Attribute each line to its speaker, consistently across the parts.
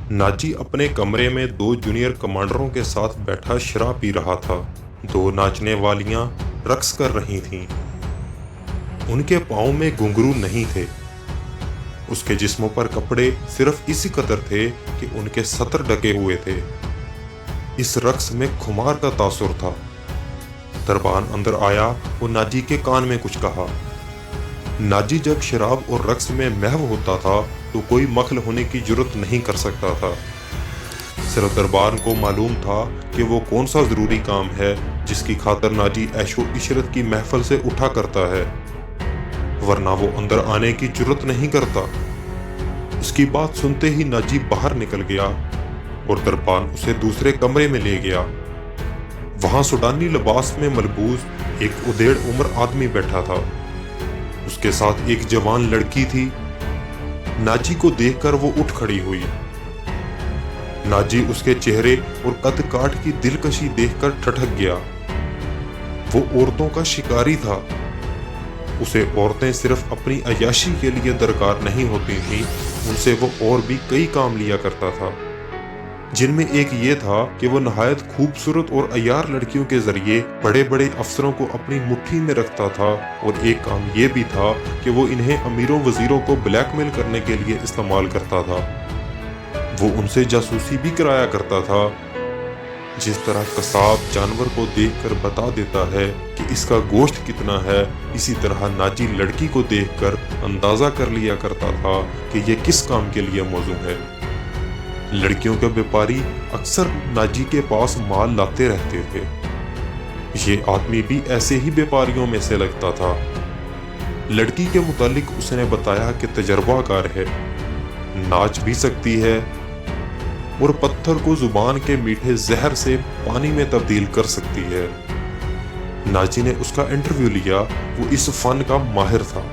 Speaker 1: Nazi अपने कमरे में 2 जूनियर कमांडरों के साथ बैठा शराब पी रहा था। 2 नाचने वालियां रक्स कर रही थीं। उनके पाँव में घुंघरू नहीं थे। उसके जिस्म पर कपड़े सिर्फ इसी कदर थे कि उनके सतर ढके हुए थे। इस रक्स में खुमार का तासुर था। दरबान अंदर आया और नाजी के कान में कुछ कहा। नाजी जब शराब और रक्स में महव होता था तो कोई मखल होने की जुर्रत नहीं कर सकता था। सिर्फ दरबान को मालूम था कि वो कौन सा जरूरी काम है जिसकी खातर नाजी ऐशो इशरत की महफल से उठा करता है, वरना वो अंदर आने की जुर्रत नहीं करता। उसकी बात सुनते ही नाजी बाहर निकल गया और दरबान उसे दूसरे कमरे में ले गया। वहां सुडानी लिबास में मलबूस एक उदेड़ उम्र आदमी बैठा था। उसके साथ एक जवान लड़की थी। नाजी को देखकर वो उठ खड़ी हुई। नाजी उसके चेहरे और कद काठ की दिलकशी देखकर ठठक गया। वो औरतों का शिकारी था। उसे औरतें सिर्फ अपनी अय्याशी के लिए दरकार नहीं होती थीं, उनसे वो और भी कई काम लिया करता था, जिनमें एक ये था कि वो नहायत खूबसूरत और अय्यार लड़कियों के जरिए बड़े बड़े अफसरों को अपनी मुट्ठी में रखता था, और एक काम ये भी था कि वो इन्हें अमीरों वजीरों को ब्लैकमेल करने के लिए इस्तेमाल करता था। वो उनसे जासूसी भी कराया करता था। जिस तरह कसाब जानवर को देखकर बता देता है कि इसका गोश्त कितना है, इसी तरह नाजी लड़की को देखकर अंदाजा कर लिया करता था कि ये किस काम के लिए मौजू है। लड़कियों के व्यापारी अक्सर नाजी के पास माल लाते रहते थे। ये आदमी भी ऐसे ही व्यापारियों में से लगता था। लड़की के मुतालिक उसने बताया कि तजर्बाकार है, नाच भी सकती है और पत्थर को जुबान के मीठे जहर से पानी में तब्दील कर सकती है। नाजी ने उसका इंटरव्यू लिया। वो इस फन का माहिर था।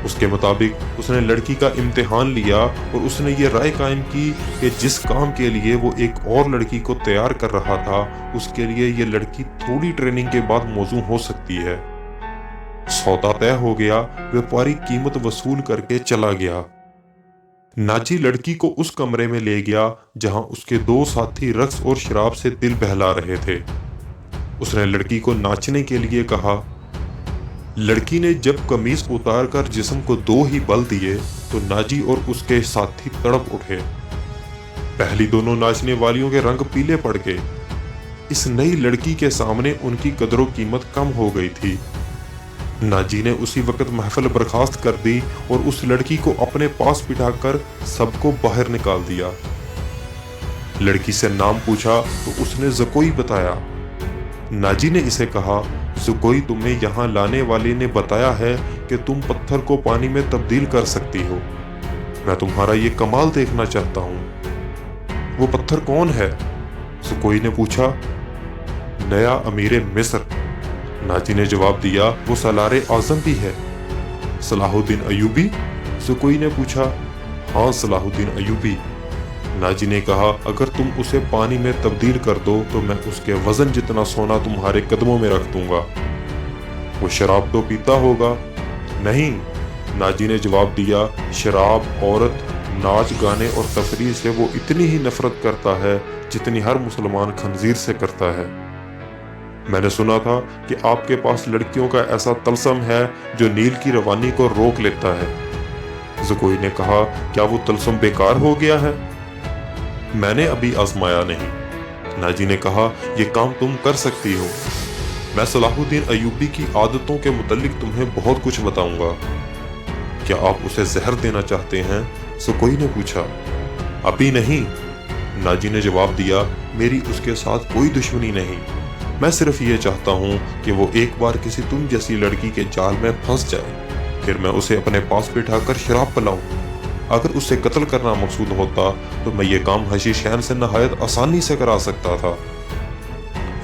Speaker 1: उसके मुताबिक उसने लड़की का इम्तिहान लिया और उसने ये राय कायम की कि जिस काम के लिए वो एक और लड़की को तैयार कर रहा था, उसके लिए ये लड़की थोड़ी ट्रेनिंग के बाद मौजू हो सकती है। सौदा तय हो गया। व्यापारी कीमत वसूल करके चला गया। नाजी लड़की को उस कमरे में ले गया जहां उसके 2 साथी रक्स और शराब से दिल बहला रहे थे। उसने लड़की को नाचने के लिए कहा। लड़की ने जब कमीज उतारकर जिस्म को 2 ही बल दिए तो नाजी और उसके साथी तड़प उठे। पहली दोनों नाचने वालियों के रंग पीले पड़ गए। इस नई लड़की के सामने उनकी कदरों कीमत कम हो गई थी। नाजी ने उसी वक्त महफिल बर्खास्त कर दी और उस लड़की को अपने पास बिठाकर सबको बाहर निकाल दिया। लड़की से नाम पूछा तो उसने ज़कोई बताया। नाजी ने इसे कहा, ज़कोई, तुम्हें यहाँ लाने वाले ने बताया है कि तुम पत्थर को पानी में तब्दील कर सकती हो। मैं तुम्हारा ये कमाल देखना चाहता हूँ। वो पत्थर कौन है? ज़कोई ने पूछा। नया अमीर मिस्र। नाजी ने जवाब दिया, वो सलारे आजम भी है। सलाहुद्दीन अयूबी? ज़कोई ने पूछा। हाँ, सलाहुद्दीन अयूबी। नाजी ने कहा, अगर तुम उसे पानी में तब्दील कर दो तो मैं उसके वजन जितना सोना तुम्हारे कदमों में रख दूंगा। वो शराब तो पीता होगा? नहीं, नाजी ने जवाब दिया। शराब, औरत, नाच गाने और तफरीह से वो इतनी ही नफरत करता है जितनी हर मुसलमान खंजीर से करता है। मैंने सुना था कि आपके पास लड़कियों का ऐसा तलसम है जो नील की रवानी को रोक लेता है। ज़कोई ने कहा, क्या वो तलसम बेकार हो गया है? मैंने अभी आजमाया नहीं। नाजी ने कहा, यह काम तुम कर सकती हो। मैं सलाहुद्दीन अयूबी की आदतों के मुतालिक तुम्हें बहुत कुछ बताऊंगा। क्या आप उसे जहर देना चाहते हैं? ज़कोई ने पूछा। अभी नहीं, नाजी ने जवाब दिया। मेरी उसके साथ कोई दुश्मनी नहीं। मैं सिर्फ ये चाहता हूँ कि वो एक बार किसी तुम जैसी लड़की के जाल में फंस जाए, फिर मैं उसे अपने पास बिठाकर शराब पिलाऊं। अगर उसे कत्ल करना मकसूद होता तो मैं ये काम हशीशैन से नहायत आसानी से करा सकता था।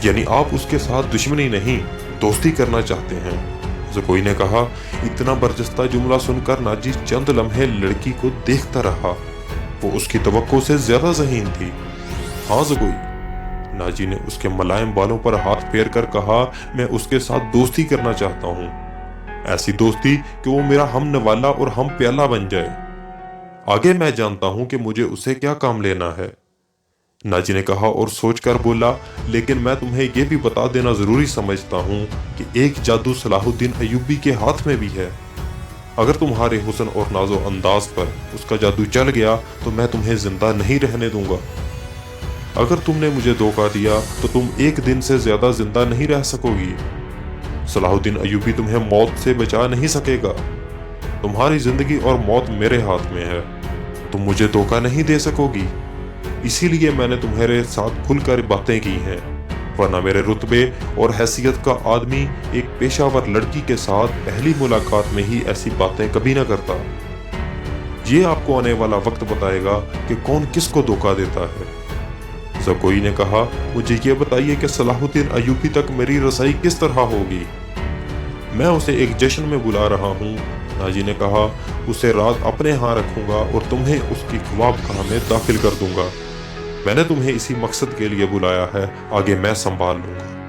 Speaker 1: यानी आप उसके साथ दुश्मनी नहीं, दोस्ती करना चाहते हैं? ज़कोई ने कहा। इतना बरजस्ता जुमला सुनकर नाजी चंद लम्हे लड़की को देखता रहा। वो उसकी तवक्को से ज्यादा ज़हीन थी। हाँ ज़कोई, नाजी ने उसके मुलायम बालों पर हाथ फेर कर कहा, मैं उसके साथ दोस्ती करना चाहता हूँ। ऐसी दोस्ती कि वो मेरा हम नवाला और हम प्याला बन जाए। आगे मैं जानता हूं कि मुझे उसे क्या काम लेना है। नाजी ने कहा और सोचकर बोला, लेकिन मैं तुम्हें यह भी बता देना जरूरी समझता हूं कि एक जादू सलाहुद्दीन अय्यूबी के हाथ में भी है। अगर तुम्हारे हुस्न और नाजो अंदाज पर उसका जादू चल गया तो मैं तुम्हें जिंदा नहीं रहने दूंगा। अगर तुमने मुझे धोखा दिया तो तुम एक दिन से ज्यादा जिंदा नहीं रह सकोगी। सलाहुद्दीन अय्यूबी तुम्हें मौत से बचा नहीं सकेगा। तुम्हारी जिंदगी और मौत मेरे हाथ में है। तुम मुझे धोखा नहीं दे सकोगी। इसीलिए मैंने तुम्हारे साथ खुलकर बातें की हैं, वरना मेरे रुतबे और हैसियत का आदमी एक पेशावर लड़की के साथ पहली मुलाकात में ही ऐसी बातें कभी ना करता। ये आपको आने वाला वक्त बताएगा कि कौन किसको धोखा देता है। ज़कोई ने कहा, मुझे ये बताइए कि सलाहुद्दीन अय्यूबी तक मेरी रसाई किस तरह होगी। मैं उसे एक जश्न में बुला रहा हूँ। नाजी ने कहा, उसे रात अपने यहाँ रखूंगा और तुम्हें उसकी ख्वाबगाह में दाखिल कर दूंगा। मैंने तुम्हें इसी मकसद के लिए बुलाया है, आगे मैं संभाल लूंगा।